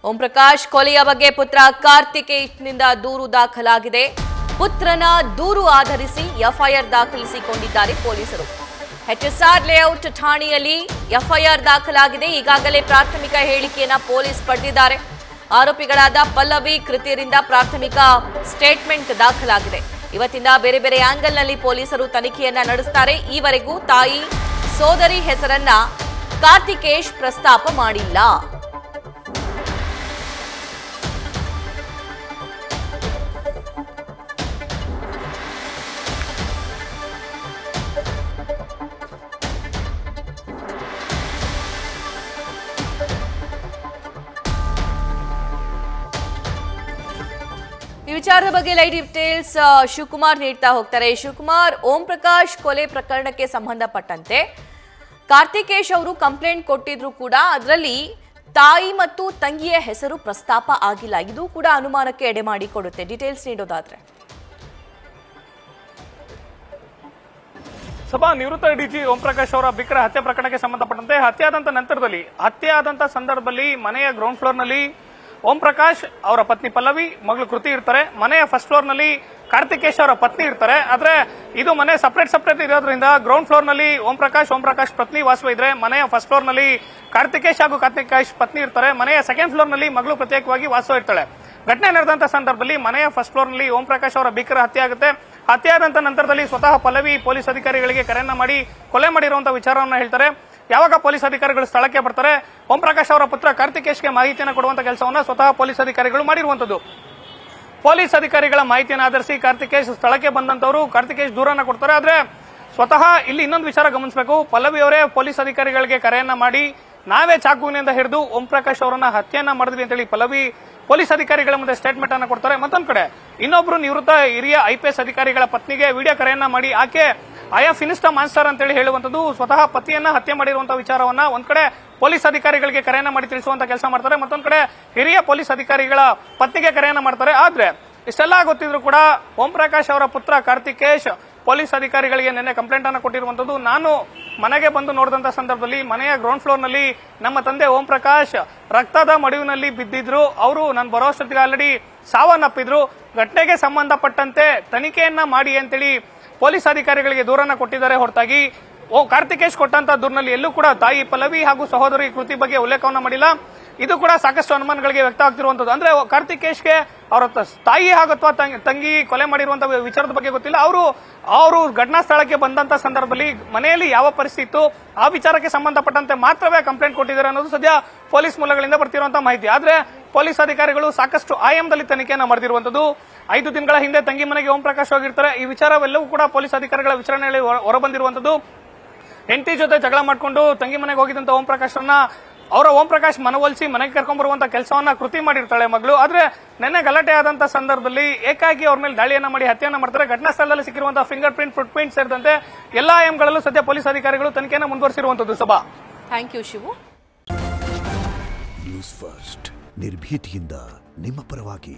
ಓಂ ಪ್ರಕಾಶ್ ಕೊಲೆಯ ಬಗ್ಗೆ ಪುತ್ರ ಕಾರ್ತಿಕೇಶ್ನಿಂದ ದೂರು ದಾಖಲಾಗಿದೆ. ಪುತ್ರನ ದೂರು ಆಧರಿಸಿ ಎಫ್ಐಆರ್ ದಾಖಲಿಸಿಕೊಂಡಿದ್ದಾರೆ ಪೊಲೀಸರು. ಎಚ್ಎಸ್ಆರ್ ಲೇಔಟ್ ಠಾಣೆಯಲ್ಲಿ ಎಫ್ಐಆರ್ ದಾಖಲಾಗಿದೆ. ಈಗಾಗಲೇ ಪ್ರಾಥಮಿಕ ಹೇಳಿಕೆಯನ್ನ ಪೊಲೀಸ್ ಪಡೆದಿದ್ದಾರೆ. ಆರೋಪಿಗಳಾದ ಪಲ್ಲವಿ ಕೃತಿಯರಿಂದ ಪ್ರಾಥಮಿಕ ಸ್ಟೇಟ್ಮೆಂಟ್ ದಾಖಲಾಗಿದೆ. ಇವತ್ತಿಂದ ಬೇರೆ ಬೇರೆ ಆಂಗಲ್ನಲ್ಲಿ ಪೊಲೀಸರು ತನಿಖೆಯನ್ನ ನಡೆಸುತ್ತಾರೆ. ಈವರೆಗೂ ತಾಯಿ ಸೋದರಿ ಹೆಸರನ್ನ ಕಾರ್ತಿಕೇಶ್ ಪ್ರಸ್ತಾಪ ಮಾಡಿಲ್ಲ. ಈ ವಿಚಾರದ ಬಗ್ಗೆ ಲೈವ್ ಡೀಟೇಲ್ಸ್ ಶಿವಕುಮಾರ್ ನೀಡ್ತಾ ಹೋಗ್ತಾರೆ. ಶಿವಕುಮಾರ್, ಓಂ ಪ್ರಕಾಶ್ ಕೊಲೆ ಪ್ರಕರಣಕ್ಕೆ ಸಂಬಂಧಪಟ್ಟಂತೆ ಕಾರ್ತಿಕೇಶ್ ಅವರು ಕಂಪ್ಲೇಂಟ್ ಕೊಟ್ಟಿದ್ರು ಕೂಡ ಅದರಲ್ಲಿ ತಾಯಿ ಮತ್ತು ತಂಗಿಯ ಹೆಸರು ಪ್ರಸ್ತಾಪ ಆಗಿಲ್ಲ. ಇದು ಕೂಡ ಅನುಮಾನಕ್ಕೆ ಎಡೆ ಮಾಡಿಕೊಡುತ್ತೆ. ಡೀಟೇಲ್ಸ್ ನೀಡೋದಾದ್ರೆ. ಸಭಾ ನಿವೃತ್ತ ಡಿಜಿ ಓಂ ಪ್ರಕಾಶ್ ಅವರ ಭೀಕರ ಹತ್ಯೆ ಪ್ರಕರಣಕ್ಕೆ ಸಂಬಂಧಪಟ್ಟಂತೆ ಹತ್ಯೆ ಆದಂತ ಸಂದರ್ಭದಲ್ಲಿ ಮನೆಯ ಗ್ರೌಂಡ್ ಫ್ಲೋರ್ ನಲ್ಲಿ ಓಂ ಪ್ರಕಾಶ್ ಅವರ ಪತ್ನಿ ಪಲ್ಲವಿ, ಮಗಳು ಕೃತಿ ಇರ್ತಾರೆ. ಮನೆಯ ಫಸ್ಟ್ ಫ್ಲೋರ್ ನಲ್ಲಿ ಕಾರ್ತಿಕೇಶ್ ಅವರ ಪತ್ನಿ ಇರ್ತಾರೆ. ಆದ್ರೆ ಇದು ಮನೆ ಸಪರೇಟ್ ಇರೋದ್ರಿಂದ ಗ್ರೌಂಡ್ ಫ್ಲೋರ್ ನಲ್ಲಿ ಓಂ ಪ್ರಕಾಶ್ ಪತ್ನಿ ವಾಸವ ಇದ್ರೆ, ಮನೆಯ ಫಸ್ಟ್ ಫ್ಲೋರ್ ನಲ್ಲಿ ಕಾರ್ತಿಕೇಶ್ ಹಾಗೂ ಕಾರ್ತಿಕೇಶ್ ಪತ್ನಿ ಇರ್ತಾರೆ. ಮನೆಯ ಸೆಕೆಂಡ್ ಫ್ಲೋರ್ ನಲ್ಲಿ ಮಗಳು ಪ್ರತ್ಯೇಕವಾಗಿ ವಾಸವ ಇರ್ತಾಳೆ. ಘಟನೆ ನಡೆದಂತ ಸಂದರ್ಭದಲ್ಲಿ ಮನೆಯ ಫಸ್ಟ್ ಫ್ಲೋರ್ ನಲ್ಲಿ ಓಂ ಪ್ರಕಾಶ್ ಅವರ ಭೀಕರ ಹತ್ಯೆ ಆಗುತ್ತೆ. ಹತ್ಯೆ ಆದಂತ ನಂತರದಲ್ಲಿ ಸ್ವತಃ ಪಲ್ಲವಿ ಪೊಲೀಸ್ ಅಧಿಕಾರಿಗಳಿಗೆ ಕರೆಯನ್ನ ಮಾಡಿ ಕೊಲೆ ಮಾಡಿರುವಂತಹ ವಿಚಾರವನ್ನ ಹೇಳ್ತಾರೆ. ಯಾವಾಗ ಪೊಲೀಸ್ ಅಧಿಕಾರಿಗಳು ಸ್ಥಳಕ್ಕೆ ಬರ್ತಾರೆ, ಓಂ ಪ್ರಕಾಶ್ ಅವರ ಪುತ್ರ ಕಾರ್ತಿಕೇಶ್ಗೆ ಮಾಹಿತಿಯನ್ನು ಕೊಡುವಂತ ಕೆಲಸವನ್ನ ಸ್ವತಃ ಪೊಲೀಸ್ ಅಧಿಕಾರಿಗಳು ಮಾಡಿರುವಂತದ್ದು. ಪೊಲೀಸ್ ಅಧಿಕಾರಿಗಳ ಮಾಹಿತಿಯನ್ನು ಆಧರಿಸಿ ಕಾರ್ತಿಕೇಶ್ ಸ್ಥಳಕ್ಕೆ ಬಂದಂತವರು ಕಾರ್ತಿಕೇಶ್ ದೂರನ್ನ ಕೊಡ್ತಾರೆ. ಆದ್ರೆ ಸ್ವತಃ ಇಲ್ಲಿ ಇನ್ನೊಂದು ವಿಚಾರ ಗಮನಿಸಬೇಕು. ಪಲ್ಲವಿ ಅವರೇ ಪೊಲೀಸ್ ಅಧಿಕಾರಿಗಳಿಗೆ ಕರೆಯನ್ನ ಮಾಡಿ ನಾವೇ ಚಾಕುವಿನಿಂದ ಹಿಡಿದು ಓಂ ಪ್ರಕಾಶ್ ಅವರನ್ನ ಹತ್ಯೆಯನ್ನ ಮಾಡಿದ್ವಿ ಅಂತೇಳಿ ಪಲ್ಲವಿ ಪೊಲೀಸ್ ಅಧಿಕಾರಿಗಳ ಮುಂದೆ ಸ್ಟೇಟ್ಮೆಂಟ್ ಅನ್ನ ಕೊಡ್ತಾರೆ. ಮತ್ತೊಂದ್ ಕಡೆ ಇನ್ನೊಬ್ರು ನಿವೃತ್ತ ಹಿರಿಯ ಐಪಿಎಸ್ ಅಧಿಕಾರಿಗಳ ಪತ್ನಿಗೆ ವಿಡಿಯೋ ಕರೆಯನ್ನ ಮಾಡಿ ಆಕೆ ಆಯಾ ಫಿನಿಸ್ಟಾ ಮಾನ್ಸ್ಟರ್ ಅಂತೇಳಿ ಹೇಳುವಂತದ್ದು ಸ್ವತಃ ಪತಿಯನ್ನ ಹತ್ಯೆ ಮಾಡಿರುವಂತಹ ವಿಚಾರವನ್ನ ಒಂದ್ ಕಡೆ ಪೊಲೀಸ್ ಅಧಿಕಾರಿಗಳಿಗೆ ಕರೆಯನ್ನ ಮಾಡಿ ತಿಳಿಸುವಂತ ಕೆಲಸ ಮಾಡ್ತಾರೆ. ಮತ್ತೊಂದ್ ಕಡೆ ಹಿರಿಯ ಪೊಲೀಸ್ ಅಧಿಕಾರಿಗಳ ಪತ್ನಿಗೆ ಕರೆಯನ್ನ ಮಾಡ್ತಾರೆ. ಆದ್ರೆ ಇಷ್ಟೆಲ್ಲ ಗೊತ್ತಿದ್ರು ಕೂಡ ಓಂ ಪ್ರಕಾಶ್ ಅವರ ಪುತ್ರ ಕಾರ್ತಿಕೇಶ್ ಪೊಲೀಸ್ ಅಧಿಕಾರಿಗಳಿಗೆ ನಿನ್ನೆ ಕಂಪ್ಲೇಂಟ್ ಅನ್ನು ಕೊಟ್ಟಿರುವಂತದ್ದು. ನಾನು ಮನೆಗೆ ಬಂದು ನೋಡಿದಂತ ಸಂದರ್ಭದಲ್ಲಿ ಮನೆಯ ಗ್ರೌಂಡ್ ಫ್ಲೋರ್ ನಲ್ಲಿ ನಮ್ಮ ತಂದೆ ಓಂ ಪ್ರಕಾಶ್ ರಕ್ತದ ಮಡುವಿನಲ್ಲಿ ಬಿದ್ದಿದ್ರು. ಅವರು ನಾನು ಬರೋಷ್ಟೊತ್ತಿಗೆ ಆಲ್ರೆಡಿ ಸಾವನ್ನಪ್ಪಿದ್ರು. ಘಟನೆಗೆ ಸಂಬಂಧಪಟ್ಟಂತೆ ತನಿಖೆಯನ್ನ ಮಾಡಿ ಅಂತೇಳಿ ಪೊಲೀಸ್ ಅಧಿಕಾರಿಗಳಿಗೆ ದೂರನ್ನ ಕೊಟ್ಟಿದ್ದಾರೆ. ಹೊರತಾಗಿ ಕಾರ್ತಿಕೇಶ್ ಕೊಟ್ಟಂತ ದೂರಿನಲ್ಲಿ ಎಲ್ಲೂ ಕೂಡ ತಾಯಿ ಪಲ್ಲವಿ ಹಾಗೂ ಸಹೋದರಿ ಕೃತಿ ಬಗ್ಗೆ ಉಲ್ಲೇಖವನ್ನ ಮಾಡಿಲ್ಲ. ಇದು ಕೂಡ ಸಾಕಷ್ಟು ಅನುಮಾನಗಳಿಗೆ ವ್ಯಕ್ತ ಆಗ್ತಿರುವಂತದ್ದು. ಅಂದ್ರೆ ಕಾರ್ತಿಕೇಶ್ಗೆ ಅವರ ತಾಯಿ ಹಾಗೂ ಅಥವಾ ತಂಗಿ ಕೊಲೆ ಮಾಡಿರುವಂತಹ ವಿಚಾರದ ಬಗ್ಗೆ ಗೊತ್ತಿಲ್ಲ. ಅವರು ಘಟನಾ ಸ್ಥಳಕ್ಕೆ ಬಂದಂತ ಸಂದರ್ಭದಲ್ಲಿ ಮನೆಯಲ್ಲಿ ಯಾವ ಪರಿಸ್ಥಿತಿ ಇತ್ತು ಆ ವಿಚಾರಕ್ಕೆ ಸಂಬಂಧಪಟ್ಟಂತೆ ಮಾತ್ರವೇ ಕಂಪ್ಲೇಂಟ್ ಕೊಟ್ಟಿದ್ದಾರೆ ಅನ್ನೋದು ಸದ್ಯ ಪೊಲೀಸ್ ಮೂಲಗಳಿಂದ ಬರ್ತಿರುವಂತಹ ಮಾಹಿತಿ. ಆದ್ರೆ ಪೊಲೀಸ್ ಅಧಿಕಾರಿಗಳು ಸಾಕಷ್ಟು ಆಯಾಮದಲ್ಲಿ ತನಿಖೆಯನ್ನ ಮಾಡಿರುವಂತದ್ದು. 5 ದಿನಗಳ ಹಿಂದೆ ತಂಗಿ ಮನೆಗೆ ಓಂ ಪ್ರಕಾಶ್ ಹೋಗಿರ್ತಾರೆ. ಈ ವಿಚಾರವೆಲ್ಲವೂ ಕೂಡ ಪೊಲೀಸ್ ಅಧಿಕಾರಿಗಳ ವಿಚಾರಣೆಯಲ್ಲಿ ಹೊರಬಂದಿರುವಂತದ್ದು. ಹೆಂಡತಿ ಜೊತೆ ಜಗಳ ಮಾಡಿಕೊಂಡು ತಂಗಿ ಮನೆಗೆ ಹೋಗಿದ್ದಂತ ಓಂ ಪ್ರಕಾಶ್ ಮನವೊಲಿಸಿ ಮನೆಗೆ ಕರ್ಕೊಂಡ್ ಬರುವಂತ ಕೆಲಸವನ್ನ ಕೃತಿ ಮಾಡಿರ್ತಾಳೆ ಮಗಳು. ಆದ್ರೆ ನೆನ್ನೆ ಗಲಾಟೆ ಆದಂತ ಸಂದರ್ಭದಲ್ಲಿ ಏಕಾಗಿ ಅವ್ರ ಮೇಲೆ ದಾಳಿಯನ್ನ ಮಾಡಿ ಹತ್ಯೆಯನ್ನ ಮಾಡ್ತಾರೆ. ಘಟನಾ ಸ್ಥಳದಲ್ಲಿ ಸಿಕ್ಕಿರುವಂತಹ ಫಿಂಗರ್ ಪ್ರಿಂಟ್, ಫುಟ್ ಪ್ರಿಂಟ್ ಸೇರಿದಂತೆ ಎಲ್ಲಾ ಆಯಾಮಗಳಲ್ಲೂ ಸದ್ಯ ಪೊಲೀಸ್ ಅಧಿಕಾರಿಗಳು ತನಿಖೆಯನ್ನು ಮುಂದುವರಿಸಿರುವಂತದ್ದು. ಸಭಾ, thank you Shivu. News first ನಿರ್ಭೀತಿಯಿಂದ ನಿಮ್ಮ ಪರವಾಗಿ.